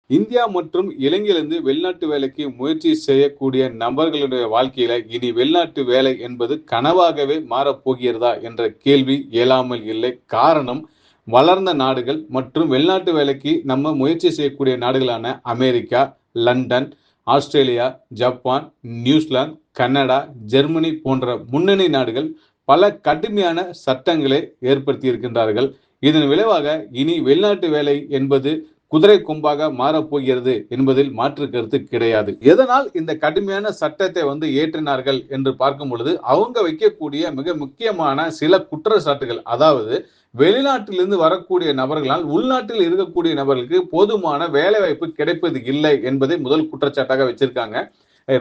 India மற்றும் இலங்கையிலிருந்து வெளிநாட்டு வேலைக்கு முயற்சி செய்யக்கூடிய நபர்களுடைய வாழ்க்கையில இனி வெளிநாட்டு வேலை என்பது கனவாகவே மாறப்போகிறதா என்ற கேள்வி இயலாமல் இல்லை. காரணம், வளர்ந்த நாடுகள் மற்றும் வெளிநாட்டு வேலைக்கு நம்ம முயற்சி செய்யக்கூடிய நாடுகளான America, London, Australia, Japan, New Zealand, Canada, Germany போன்ற முன்னணி நாடுகள் பல கடுமையான சட்டங்களை ஏற்படுத்தி இருக்கின்றார்கள். இதன் விளைவாக இனி வெளிநாட்டு வேலை என்பது குதிரை கொம்பாக மாறப்போகிறது என்பதில் மாற்று கருத்து கிடையாது. எதனால் இந்த கடுமையான சட்டத்தை ஏற்றினார்கள் என்று பார்க்கும் பொழுது அவங்க வைக்கக்கூடிய மிக முக்கியமான சில குற்றச்சாட்டுகள், அதாவது வெளிநாட்டிலிருந்து வரக்கூடிய நபர்களால் உள்நாட்டில் இருக்கக்கூடிய நபர்களுக்கு போதுமான வேலை வாய்ப்பு கிடைப்பது இல்லை என்பதை முதல் குற்றச்சாட்டாக வச்சிருக்காங்க.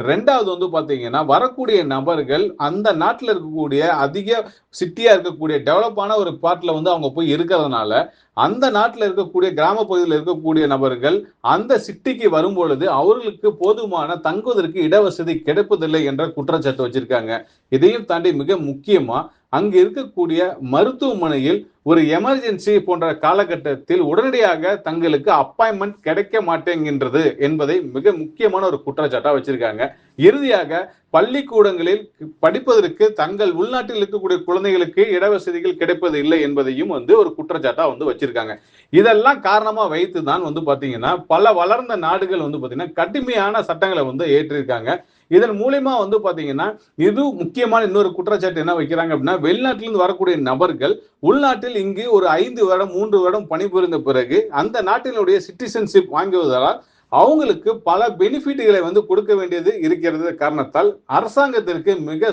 ரெண்டாவது பாத்தீங்கன்னா, வரக்கூடிய நபர்கள் அந்த நாட்டில் இருக்கக்கூடிய அதிக சிட்டியா இருக்கக்கூடிய டெவலப்பான ஒரு பார்ட்ல அவங்க போய் இருக்கிறதுனால அந்த நாட்டில் இருக்கக்கூடிய கிராம பகுதியில் இருக்கக்கூடிய நபர்கள் அந்த சிட்டிக்கு வரும் பொழுது அவர்களுக்கு போதுமான தங்குவதற்கு இடவசதி கிடைப்பதில்லை என்ற குற்றச்சாட்டு வச்சிருக்காங்க. இதையும் தாண்டி மிக முக்கியமா அங்கு இருக்கக்கூடிய மருத்துவமனையில் ஒரு எமர்ஜென்சி போன்ற காலகட்டத்தில் உடனடியாக தங்களுக்கு அப்பாயின்மெண்ட் கிடைக்க மாட்டேங்கின்றது என்பதை மிக முக்கியமான ஒரு குற்றச்சாட்டா வச்சிருக்காங்க. இறுதியாக பள்ளிக்கூடங்களில் படிப்பதற்கு தங்கள் உள்நாட்டில் இருக்கக்கூடிய குழந்தைகளுக்கு இடவசதிகள் கிடைப்பது இல்லை என்பதையும் ஒரு குற்றச்சாட்டா வச்சிருக்காங்க. இதெல்லாம் காரணமா வைத்துதான் பாத்தீங்கன்னா பல வளர்ந்த நாடுகள் பாத்தீங்கன்னா கடுமையான சட்டங்களை ஏற்றிருக்காங்க. இதன் மூலமா பாத்தீங்கன்னா இது முக்கியமான இன்னொரு குற்றச்சாட்டு என்ன வைக்கிறாங்க அப்படின்னா, வெளிநாட்டிலிருந்து வரக்கூடிய நபர்கள் உள்நாட்டில் இங்கு ஒரு 5 வருடம் 3 வருடம் பணிபுரிந்த பிறகு அந்த நாட்டினுடைய சிட்டிசன்ஷிப் வாங்குவதால் அவங்களுக்கு பல பெனிஃபிட்களை கொடுக்க வேண்டியது இருக்கிறது காரணத்தால் அரசாங்கத்திற்கு மிக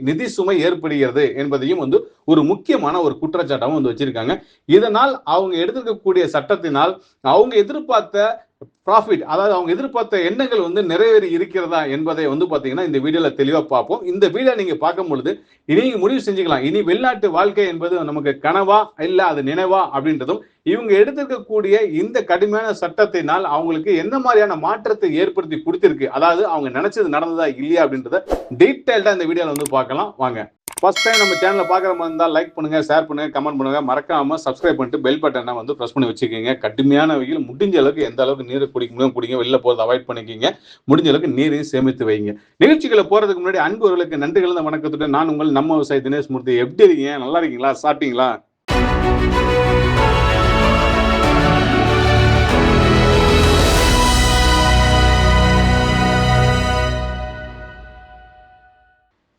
நிதி சுமை ஏற்படுகிறது என்பதையும் ஒரு முக்கியமான ஒரு குற்றச்சாட்டாகவும் வச்சிருக்காங்க. இதனால் அவங்க எடுத்துக்கக்கூடிய சட்டத்தினால் அவங்க எதிர்பார்த்த ப்ராஃபிட், அதாவது அவங்க எதிர்பார்த்த எண்ணங்கள் நிறைவேறி இருக்கிறதா என்பதை பாத்தீங்கன்னா இந்த வீடியோல தெளிவா பார்ப்போம். இந்த வீடியோ நீங்க பார்க்கும் பொழுது நீங்க முடிவு செஞ்சுக்கலாம், இனி வெளிநாட்டு வாழ்க்கை என்பது நமக்கு கனவா இல்ல அது நினைவா அப்படின்றதும், இவங்க எடுத்திருக்கக்கூடிய இந்த கடுமையான சட்டத்தினால் அவங்களுக்கு என்ன மாதிரியான மாற்றத்தை ஏற்படுத்தி கொடுத்திருக்கு, அதாவது அவங்க நினைச்சது நடந்ததா இல்லையா அப்படின்றத டீடைல்டா இந்த வீடியோல பார்க்கலாம். வாங்க. ஃபர்ஸ்ட் டைம் நம்ம சேனலை பார்க்குற மாதிரி இருந்தால் லைக் பண்ணுங்க, ஷேர் பண்ணுங்க, கமெண்ட் பண்ணுங்க, மறக்காம சப்ஸ்கிரைப் பண்ணிட்டு பெல் பட்டனை ப்ரெஸ் பண்ணி வச்சுக்கோங்க. கடுமையான வெயில் முடிஞ்ச அளவுக்கு எந்த அளவுக்கு நீரை குடிக்க முடியும் குடிங்க, வெளில போகிறத அவாய்ட் பண்ணிக்கிங்க, முடிஞ்ச அளவுக்கு நீரையும் சேமித்து வைங்க. நிகழ்ச்சிகளை போறதுக்கு முன்னாடி அன்புகளுக்கு நன்றிகள் வணக்கத்துடன் நான் உங்கள் நம்ம விவசாயி தினேஷ் மூர்த்தி. எப்படி இருக்கீங்க? நல்லா இருக்கீங்களா? சாப்பிட்டீங்களா?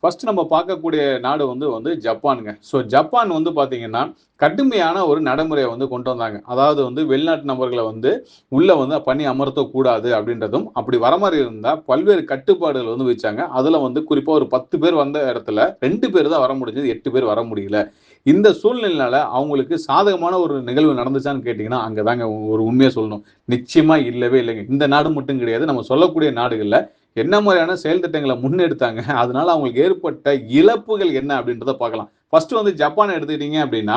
ஃபர்ஸ்ட் நம்ம பார்க்கக்கூடிய நாடு ஜப்பானுங்க. ஸோ ஜப்பான் பார்த்தீங்கன்னா கடுமையான ஒரு நடைமுறையை கொண்டு வந்தாங்க. அதாவது வெளிநாட்டு நபர்களை உள்ள பணி அமர்த்தக்கூடாது அப்படின்றதும், அப்படி வர மாதிரி இருந்தால் பல்வேறு கட்டுப்பாடுகள் வச்சாங்க. அதில் குறிப்பாக ஒரு 10 பேர் வந்த இடத்துல 2 பேர் தான் வர முடிஞ்சது, 8 பேர் வர முடியல. இந்த சூழ்நிலையினால அவங்களுக்கு சாதகமான ஒரு நிகழ்வு நடந்துச்சான்னு கேட்டிங்கன்னா அங்கே ஒரு உண்மையை சொல்லணும், நிச்சயமா இல்லவே இல்லைங்க. இந்த நாடு மட்டும் கிடையாது, நம்ம சொல்லக்கூடிய நாடுகளில் என்ன மாதிரியான செயல் திட்டங்களை முன்னெடுத்தாங்க, அதனால அவங்களுக்கு ஏற்பட்ட இழப்புகள் என்ன அப்படின்றத பார்க்கலாம். ஃபர்ஸ்ட் ஜப்பான் எடுத்துக்கிட்டீங்க அப்படின்னா,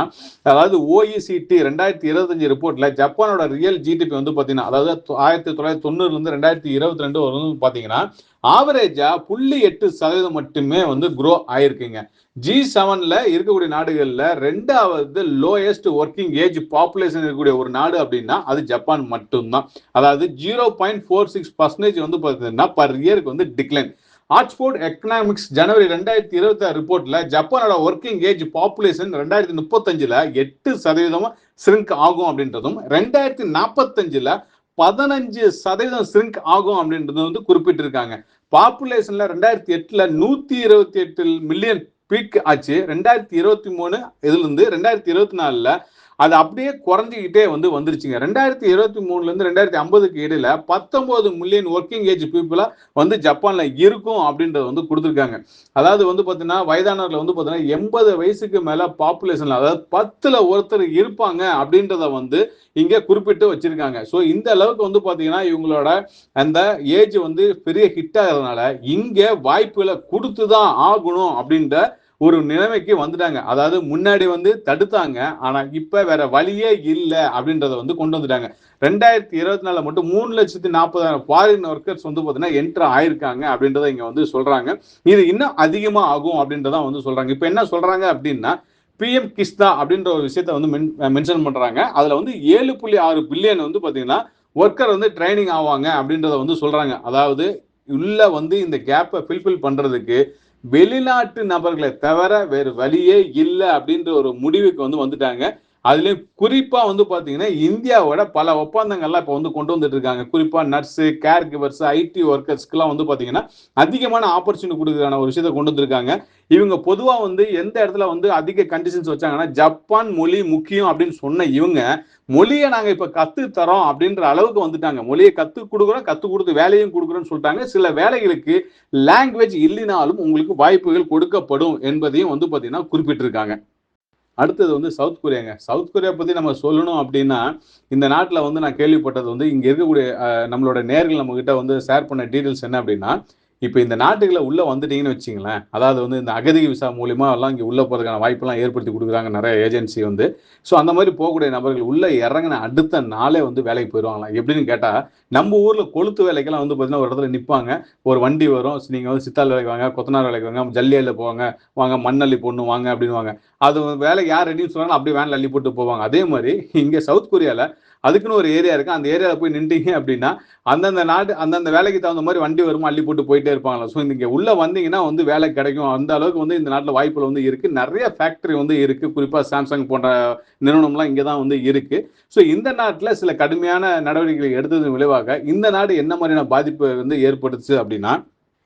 அதாவது OECD 2025 ரிப்போர்ட்ல ஜப்பானோட ரியல் ஜிடிபி பார்த்தீங்கன்னா, அதாவது 1990 2022 பார்த்தீங்கன்னா ஆவரேஜா 0.8% மட்டுமே க்ரோ ஆயிருக்குங்க. G7ல இருக்கக்கூடிய நாடுகள்ல 2வது லோயஸ்ட் ஒர்க்கிங் ஏஜ் பாப்புலேஷன் இருக்கக்கூடிய ஒரு நாடு அப்படின்னா அது ஜப்பான் மட்டும்தான். அதாவது 0.46% பார்த்தீங்கன்னா பர் இயருக்கு டிக்ளைன். ஆக்ஸ்போர்ட் எக்கனாமிக்ஸ் ஜனவரி 2026 ரிப்போர்ட்ல ஜப்பானோட ஒர்க்கிங் ஏஜ் பாப்புலேஷன் 2035ல 8% ஸ்ரிங்க் ஆகும் அப்படின்றதும், 2045ல 15% ஸ்ரிங்க் ஆகும் அப்படின்றது குறிப்பிட்டிருக்காங்க. பாப்புலேஷன்ல 2008ல 128 மில்லியன் பீக் ஆச்சு. 2023 இருந்து 2024ல அது அப்படியே குறைஞ்சிக்கிட்டே வந்துருச்சுங்க. 2023 இருந்து 2050க்கு இடையில 19 மில்லியன் ஒர்க்கிங் ஏஜ் பீப்புளா ஜப்பான்ல இருக்கும் அப்படின்றது கொடுத்துருக்காங்க. அதாவது பாத்தீங்கன்னா வயதானவர்கள் பாத்தீங்கன்னா 80 வயசுக்கு மேல பாப்புலேஷன்ல, அதாவது 10ல ஒருத்தர் இருப்பாங்க அப்படின்றத இங்க குறிப்பிட்டு வச்சிருக்காங்க. ஸோ இந்த அளவுக்கு பாத்தீங்கன்னா இவங்களோட அந்த ஏஜ் பெரிய ஹிட் ஆகிறதுனால இங்க வாய்ப்புகளை கொடுத்துதான் ஆகணும் அப்படின்ற ஒரு நிலைமைக்கு வந்துட்டாங்க. அதாவது முன்னாடி தடுத்தாங்க, ஆனா இப்ப வேற வழியே இல்லை அப்படின்றத கொண்டு வந்துட்டாங்க. 2024 மட்டும் 3,40,000 ஃபாரின் ஒர்க்கர்ஸ் பாத்தீங்கன்னா என்டர் ஆயிருக்காங்க அப்படின்றத இங்க சொல்றாங்க. இது இன்னும் அதிகமா ஆகும் அப்படின்றத சொல்றாங்க. இப்ப என்ன சொல்றாங்க அப்படின்னா, PM கிஸ்தா அப்படின்ற ஒரு விஷயத்த மென்ஷன் பண்றாங்க. அதுல 7.6 பில்லியன் பாத்தீங்கன்னா ஒர்க்கர் வந்து ட்ரைனிங் ஆவாங்க அப்படின்றத வந்து சொல்றாங்க. அதாவது உள்ள வந்து இந்த கேப்பை ஃபில்ஃபில் பண்றதுக்கு வெளிநாட்டு நபர்களை தவிர வேறு வழியே இல்லை அப்படின்ற ஒரு முடிவுக்கு வந்து வந்துட்டாங்க. அதுலயும் குறிப்பா வந்து பாத்தீங்கன்னா இந்தியாவோட பல ஒப்பந்தங்கள்லாம் இப்ப வந்து கொண்டு வந்துட்டு இருக்காங்க. குறிப்பா நர்ஸ், கேர் கிவர்ஸ், ஐடி ஒர்க்கர்ஸ்க்குலாம் வந்து பாத்தீங்கன்னா அதிகமான ஆப்பர்ச்சுனிட்டி கொடுக்கறதுக்கான ஒரு விஷயத்தை கொண்டு வந்திருக்காங்க. இவங்க பொதுவா வந்து எந்த இடத்துல வந்து அதிக கண்டிஷன்ஸ் வச்சாங்கன்னா, ஜப்பான் மொழி முக்கியம் அப்படின்னு சொன்ன இவங்க மொழியை நாங்க இப்ப கத்து தரோம் அப்படின்ற அளவுக்கு வந்துட்டாங்க. மொழியை கத்து கொடுக்குறோம், கத்து கொடுத்து வேலையும் கொடுக்குறோம்னு சொல்லிட்டாங்க. சில வேலைகளுக்கு லாங்குவேஜ் இல்லைனாலும் உங்களுக்கு வாய்ப்புகள் கொடுக்கப்படும் என்பதையும் வந்து பாத்தீங்கன்னா குறிப்பிட்டிருக்காங்க. அடுத்தது வந்து சவுத் கொரியாங்க. சவுத் கொரியா பத்தி நம்ம சொல்லணும் அப்படின்னா, இந்த நாட்டுல வந்து நான் கேள்விப்பட்டது வந்து இங்க இருக்கக்கூடிய நம்மளோட நேயர்கள் நம்மகிட்ட வந்து ஷேர் பண்ண டீடைல்ஸ் என்ன அப்படின்னா, இப்ப இந்த நாட்டுக்குள்ள உள்ள வந்துட்டீங்கன்னு வச்சுக்கங்களேன், அதாவது வந்து இந்த அகதி விசா மூலியமா எல்லாம் இங்க உள்ள போறதுக்கான வாய்ப்பெல்லாம் ஏற்படுத்தி குடுக்குறாங்க நெறைய ஏஜென்சி வந்து. ஸோ அந்த மாரி போகக்கூடிய நபர்கள் உள்ள இறங்குன அடுத்த நாளே வந்து வேலைக்கு போயிருவாங்களாம். எப்படின்னு கேட்டா, நம்ம ஊர்ல கொளுத்து வேலைக்கெல்லாம் வந்து பார்த்தீங்கன்னா, ஒரு இடத்துல நிப்பாங்க. ஒரு வண்டி வரும். நீங்க வந்து சித்தாள் வேலைக்கு வாங்க, கொத்தனார் வேலைக்கு வாங்க, ஜல்லியல்ல போவாங்க, வாங்க மண்ணள்ளி போடணும் வாங்க அப்படின்னுவாங்க. அது வேலைக்கு யார் ரெடின்னு சொன்னாலும் அப்படியே வேன்ல அள்ளி போட்டு போவாங்க. அதே மாரி இங்க சவுத் கொரியால அதுக்குன்னு ஒரு ஏரியா இருக்கு. அந்த ஏரியால போய் நின்ட்டீங்க அப்படின்னா, அந்தந்த வேலைக்கு தகுந்த மாரி வண்டி வருமா அள்ளி போட்டு போயிட்டே இருப்பாங்களாம். ஸோ நீங்க உள்ள வந்தீங்கன்னா வந்து வேலை கிடைக்கும். அந்த அளவுக்கு வந்து இந்த நாட்டுல வாய்ப்புகள் வந்து இருக்கு. நெறைய ஃபேக்டரி வந்து இருக்கு. குறிப்பா சாம்சங் போன்ற நிறுவனம்லாம் இங்க தான் வந்து இருக்கு. ஸோ இந்த நாட்டுல சில கடுமையான நடவடிக்கைகள் எடுத்ததன் விளைவாக இந்த நாடு என்ன மாதிரியான பாதிப்பு வந்து ஏற்படுத்துச்சு அப்படின்னா,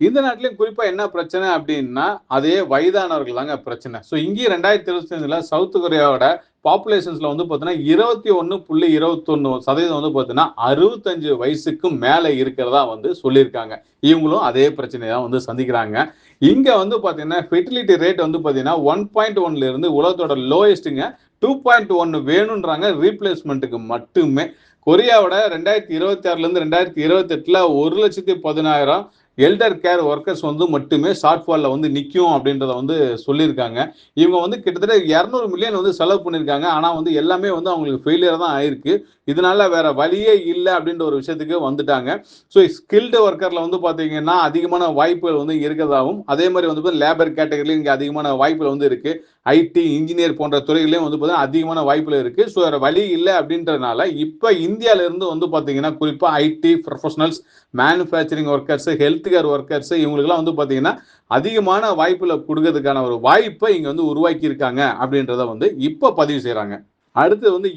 இந்த நாட்டிலயும் குறிப்பா என்ன பிரச்சனை அப்படின்னா, அதே வயதானவர்கள் தாங்க பிரச்சனை. ஸோ இங்கேயும் 2025ல சவுத் கொரியாவோட பாப்புலேஷன்ஸ்ல வந்து பார்த்தீங்கன்னா 21.21% வந்து பார்த்தீங்கன்னா 65 வயசுக்கு மேல இருக்கிறதா வந்து சொல்லியிருக்காங்க. இவங்களும் அதே பிரச்சனையை தான் வந்து சந்திக்கிறாங்க. இங்க வந்து பார்த்தீங்கன்னா ஃபெர்டிலிட்டி ரேட் வந்து பார்த்தீங்கன்னா 1.1ல இருந்து உலகத்தோட லோயஸ்ட்டுங்க. 2.1 வேணும்ன்றாங்க ரீப்ளேஸ்மெண்ட்டுக்கு மட்டுமே. கொரியாவோட 2026ல இருந்து 2028ல 1,10,000 எல்டர் கேர் ஒர்க்கர்ஸ் வந்து மட்டுமே ஷார்ட் ஃபால்ல வந்து நிற்கும் அப்படின்றத வந்து சொல்லியிருக்காங்க. இவங்க வந்து கிட்டத்தட்ட 200 மில்லியன் வந்து செலவு பண்ணியிருக்காங்க. ஆனால் வந்து எல்லாமே வந்து அவங்களுக்கு ஃபெயிலியர் தான் ஆயிருக்கு. இதனால வேற வழியே இல்லை அப்படின்ற ஒரு விஷயத்துக்கு வந்துட்டாங்க. ஸோ ஸ்கில்டு ஒர்க்கரில் வந்து பார்த்தீங்கன்னா அதிகமான வாய்ப்புகள் வந்து இருக்கிறதாகவும், அதே மாதிரி வந்து லேபர் கேட்டகரியிலும் இங்கே அதிகமான வாய்ப்புகள் வந்து இருக்கு. ஐடி, இன்ஜினியர் போன்ற துறைகளையும் வந்து பார்த்தீங்கன்னா அதிகமான வாய்ப்புகள் இருக்கு. ஸோ வேற வழி இல்லை அப்படின்றதுனால இப்போ இந்தியாவில இருந்து வந்து பார்த்தீங்கன்னா குறிப்பாக ID professionals, manufacturing workers, health care workers இவங்களுக்குலாம் வந்து பார்த்தீங்கன்னா அதிகமான வாய்ப்புல கொடுக்கறதுக்கான ஒரு வாய்ப்பை இங்க வந்து உருவாக்கி இருக்காங்க அப்படின்றத வந்து இப்ப பதிவு செய்யறாங்க. அடுத்து வந்து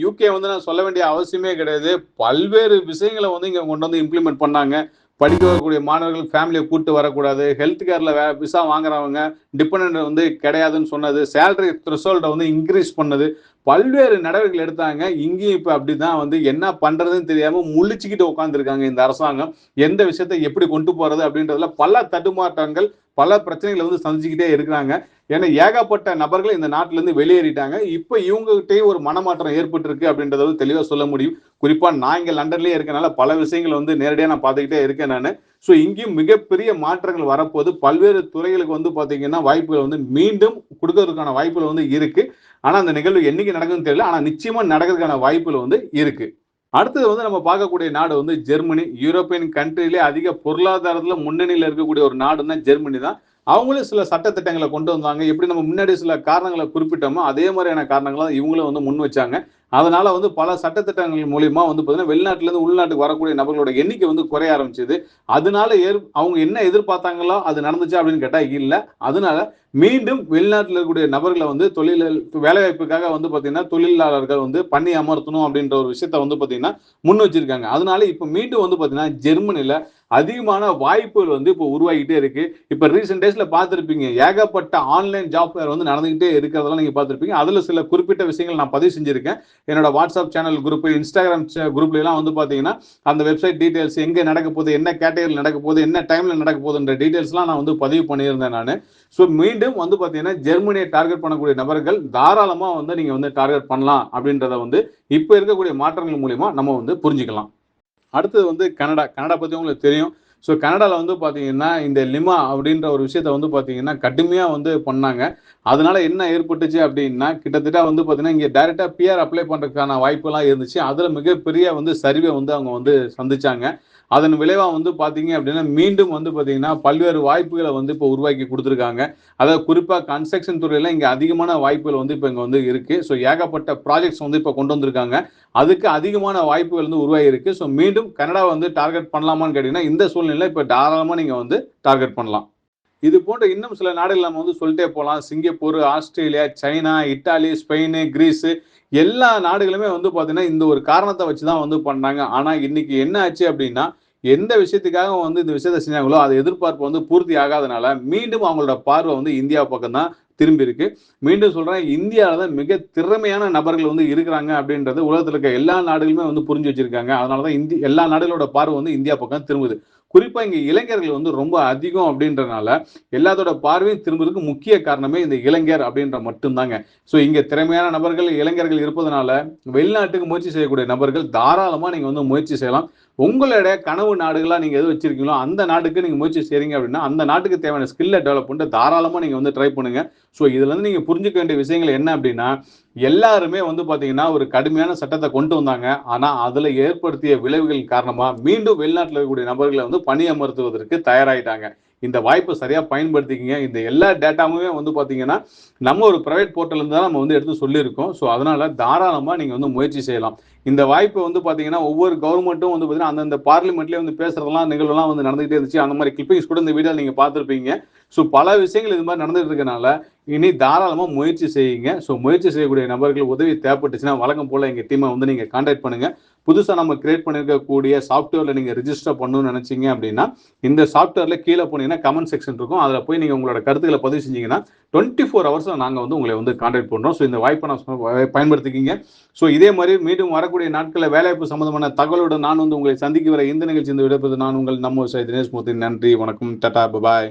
யூகே வந்து நான் சொல்ல வேண்டிய அவசியமே கிடையாது. பல்வேறு விஷயங்களை வந்து இங்க கொண்டு வந்து இம்ப்ளிமெண்ட் பண்ணாங்க. படிக்க வரக்கூடிய மாணவர்கள் ஃபேமிலியை கூட்டு வரக்கூடாது, ஹெல்த் கேர்ல விசா வாங்குறவங்க டிபெண்ட் வந்து கிடையாதுன்னு சொன்னது, சேலரி த்ரெஷோல்டை வந்து இன்க்ரீஸ் பண்ணது, பல்வேறு நடவடிக்கைகள் எடுத்தாங்க. இங்கேயும் இப்ப அப்படிதான் வந்து என்ன பண்றதுன்னு தெரியாம முழிச்சுக்கிட்டு உட்காந்துருக்காங்க இந்த அரசாங்கம். எந்த விஷயத்தை எப்படி கொண்டு போறது அப்படின்றதுல பல தடுமாற்றங்கள், பல பிரச்சனைகளை வந்து சந்திச்சுக்கிட்டே இருக்கிறாங்க. ஏன்னா ஏகப்பட்ட நபர்கள் இந்த நாட்டில இருந்து வெளியேறிட்டாங்க. இப்ப இவங்ககிட்டயும் ஒரு மனமாற்றம் ஏற்பட்டு இருக்கு அப்படின்றத வந்து தெளிவா சொல்ல முடியும். குறிப்பா நான் இங்க லண்டன்லயே இருக்கனால பல விஷயங்கள் வந்து நேரடியா நான் பார்த்துக்கிட்டே இருக்கேன் நானு. ஸோ இங்கேயும் மிகப்பெரிய மாற்றங்கள் வரப்போது. பல்வேறு துறைகளுக்கு வந்து பாத்தீங்கன்னா வாய்ப்புகள் வந்து மீண்டும் கொடுக்கறதுக்கான வாய்ப்புகள் வந்து இருக்கு. ஆனா அந்த நிகழ்வு என்னைக்கு நடக்குதுன்னு தெரியல. ஆனா நிச்சயமா நடக்கிறதுக்கான வாய்ப்புகள் வந்து இருக்கு. அடுத்தது வந்து நம்ம பார்க்கக்கூடிய நாடு வந்து ஜெர்மனி. யூரோப்பியன் கண்ட்ரிலே அதிக பொருளாதாரத்துல முன்னணியில் இருக்கக்கூடிய ஒரு நாடுன்னா ஜெர்மனி தான். அவங்களும் சில சட்டத்திட்டங்களை கொண்டு வந்தாங்க. எப்படி நம்ம முன்னாடி சில காரணங்களை குறிப்பிட்டோமோ அதே மாதிரியான காரணங்களை இவங்களும் வந்து முன் வச்சாங்க. அதனால வந்து பல சட்டத்திட்டங்கள் மூலியமா வந்து பார்த்தீங்கன்னா வெளிநாட்டுல இருந்து உள்நாட்டுக்கு வரக்கூடிய நபர்களோட எண்ணிக்கை வந்து குறைய ஆரம்பிச்சது. அதனால அவங்க என்ன எதிர்பார்த்தாங்களோ அது நடந்துச்சு அப்படின்னு கேட்டா இல்ல. அதனால மீண்டும் வெளிநாட்டில் இருக்கக்கூடிய நபர்களை வந்து வேலைவாய்ப்புக்காக வந்து பார்த்தீங்கன்னா தொழிலாளர்கள் வந்து பண்ணி அமர்த்தணும் அப்படின்ற ஒரு விஷயத்த வந்து பார்த்தீங்கன்னா முன் வச்சிருக்காங்க. அதனால இப்ப மீண்டும் வந்து பார்த்தீங்கன்னா ஜெர்மனில அதிகமான வாய்ப்புகள் வந்து இப்போ உருவாகிட்டே இருக்கு. இப்ப ரீசெண்ட் டேஸ்ல பார்த்திருப்பீங்க ஏகப்பட்ட ஆன்லைன் ஜாப் ஃபேர் வந்து நடந்துகிட்டே இருக்கிறதெல்லாம் நீங்க பார்த்திருப்பீங்க. அதுல சில குறிப்பிட்ட விஷயங்கள் நான் பதிவு செஞ்சிருக்கேன். என்னோட வாட்ஸ்அப் சேனல் குரூப், இன்ஸ்டாகிராம் குரூப்ல எல்லாம் வந்து பாத்தீங்கன்னா அந்த வெப்சைட் டீடைல்ஸ் எங்க நடக்க போகுது, என்ன கேட்டகரியில் நடக்க போகுது, என்ன டைம்ல நடக்க போகுதுன்ற டீடைல்ஸ்லாம் நான் வந்து பதிவு பண்ணியிருந்தேன் நான். ஸோ மீண்டும் வந்து பாத்தீங்கன்னா ஜெர்மனியை டார்கெட் பண்ணக்கூடிய நபர்கள் தாராளமா வந்து நீங்க வந்து டார்கெட் பண்ணலாம் அப்படின்றத வந்து இப்ப இருக்கக்கூடிய மாற்றங்கள் மூலியமா நம்ம வந்து புரிஞ்சுக்கலாம். அடுத்தது வந்து கனடா. கனடா பத்தி உங்களுக்கு தெரியும். ஸோ கனடாவில் வந்து பார்த்தீங்கன்னா இந்த லிமா அப்படின்ற ஒரு விஷயத்த வந்து பார்த்தீங்கன்னா கடுமையாக வந்து பண்ணாங்க. அதனால என்ன ஏற்பட்டுச்சு அப்படின்னா கிட்டத்தட்ட வந்து பார்த்தீங்கன்னா இங்கே டைரெக்டாக பிஆர் அப்ளை பண்ணுறதுக்கான வாய்ப்புலாம் இருந்துச்சு. அதில் மிகப்பெரிய வந்து சரிவை வந்து அவங்க வந்து சந்திச்சாங்க. அதன் விளைவா வந்து பார்த்தீங்க அப்படின்னா மீண்டும் வந்து பார்த்தீங்கன்னா பல்வேறு வாய்ப்புகளை வந்து இப்போ உருவாக்கி கொடுத்துருக்காங்க. அதாவது குறிப்பாக கன்ஸ்ட்ரக்ஷன் துறையில் இங்கே அதிகமான வாய்ப்புகள் வந்து இப்போ இங்கே வந்து இருக்கு. ஸோ ஏகப்பட்ட ப்ராஜெக்ட்ஸ் வந்து இப்போ கொண்டு வந்திருக்காங்க. அதுக்கு அதிகமான வாய்ப்புகள் வந்து உருவாகி இருக்கு. ஸோ மீண்டும் கனடாவை வந்து டார்கெட் பண்ணலாமான்னு கேட்டீங்கன்னா இந்த சூழ்நிலை இப்போ தாராளமாக நீங்கள் வந்து டார்கெட் பண்ணலாம். இது போன்ற இன்னும் சில நாடுகள் நம்ம வந்து சொல்லிட்டே போகலாம். Singapore, Australia, China, Italy, Spain, Greece எல்லா நாடுகளுமே வந்து பார்த்தீங்கன்னா இந்த ஒரு காரணத்தை வச்சு தான் வந்து பண்ணாங்க. ஆனா இன்னைக்கு என்ன ஆச்சு அப்படின்னா எந்த விஷயத்துக்காக வந்து இந்த விஷயத்த செஞ்சாங்களோ அது எதிர்பார்ப்பு வந்து பூர்த்தி ஆகாதனால மீண்டும் அவங்களோட பார்வை வந்து இந்தியா பக்கம் தான் திரும்பி இருக்கு. மீண்டும் சொல்றேன், இந்தியாவில் தான் மிக திறமையான நபர்கள் வந்து இருக்கிறாங்க அப்படின்றது உலகத்தில் இருக்க எல்லா நாடுகளுமே வந்து புரிஞ்சு வச்சிருக்காங்க. அதனாலதான் எல்லா நாடுகளோட பார்வை வந்து இந்தியா பக்கம் திரும்புது. குறிப்பா இங்க இளைஞர்கள் வந்து ரொம்ப அதிகம் அப்படின்றனால எல்லாத்தோட பார்வையும் திரும்புறதுக்கு முக்கிய காரணமே இந்த இளைஞர் அப்படின்ற மட்டும்தாங்க. ஸோ இங்க திறமையான நபர்கள் இளைஞர்கள் இருப்பதனால வெளிநாட்டுக்கு முயற்சி செய்யக்கூடிய நபர்கள் தாராளமா நீங்க வந்து முயற்சி செய்யலாம். உங்களுடைய கனவு நாடுகளா நீங்க எது வச்சிருக்கீங்களோ அந்த நாட்டுக்கு நீங்க முயற்சி செய்றீங்க அப்படின்னா அந்த நாட்டுக்கு தேவையான ஸ்கில்லை டெவலப் பண்ணிட்டு தாராளமா நீங்க வந்து ட்ரை பண்ணுங்க. ஸோ இதுல இருந்து நீங்க புரிஞ்சுக்க வேண்டிய விஷயங்கள் என்ன அப்படின்னா எல்லாருமே வந்து பாத்தீங்கன்னா ஒரு கடுமையான சட்டத்தை கொண்டு வந்தாங்க. ஆனா அதுல ஏற்படுத்திய விளைவுகள் காரணமா மீண்டும் வெளிநாட்டில் இருக்கக்கூடிய நபர்களை வந்து பணியமர்த்துவதற்கு தயாராயிட்டாங்க. இந்த வாய்ப்பை சரியா பயன்படுத்திக்கிங்க. இந்த எல்லா டேட்டாவுமே வந்து பாத்தீங்கன்னா நம்ம ஒரு பிரைவேட் போர்ட்டல் இருந்து தான் நம்ம வந்து எடுத்து சொல்லியிருக்கோம். ஸோ அதனால தாராளமா நீங்க வந்து முயற்சி செய்யலாம். இந்த வாய்ப்பு வந்து பாத்தீங்கன்னா ஒவ்வொரு கவர்மெண்ட்டும் வந்து பாத்தீங்கன்னா அந்தந்த பார்லிமெண்ட்லயே வந்து பேசுறதெல்லாம் நிகழ்வுலாம் வந்து நடந்துகிட்டே இருந்துச்சு. அந்த மாதிரி கிளிப்பிங்ஸ் கூட இந்த வீடியோ நீங்க பார்த்துருப்பீங்க. ஸோ பல விஷயங்கள் இது மாதிரி நடந்துட்டு இருக்கனால இனி தாராளமா முயற்சி செய்யுங்க. ஸோ முயற்சி செய்யக்கூடிய நபர்கள் உதவி தேவைப்பட்டுச்சுன்னா வழக்கம் போல எங்க டீமை வந்து நீங்க கான்டாக்ட் பண்ணுங்க. புதுசா நம்ம கிரியேட் பண்ணிருக்கக்கூடிய சாஃப்ட்வேர்ல நீங்க ரிஜிஸ்டர் பண்ணணும்னு நினைச்சீங்க அப்படின்னா இந்த சாஃப்ட்வேர்ல கீழே போனீங்கன்னா கமெண்ட் செக்ஷன் இருக்கும். அதுல போய் நீங்க உங்களோட கருத்துக்களை பதிவு செஞ்சீங்கன்னா 24 ஹவர்ஸ்ல நாங்க வந்து உங்களை வந்து கான்டாக்ட் பண்றோம். ஸோ இந்த வாய்ப்பை நான் பயன்படுத்திக்கிங்க. ஸோ இதே மாதிரி மீண்டும் வரக்கூடிய நாட்களில் வேலைவாய்ப்பு சம்பந்தமான தகவலுடன் நான் வந்து உங்களை சந்திக்க வர இந்த நிகழ்ச்சி இந்த விடைபெறுவது நான் உங்கள் நம்ம தினேஷ் மூர்த்தி. நன்றி, வணக்கம், டாடா, பாய்.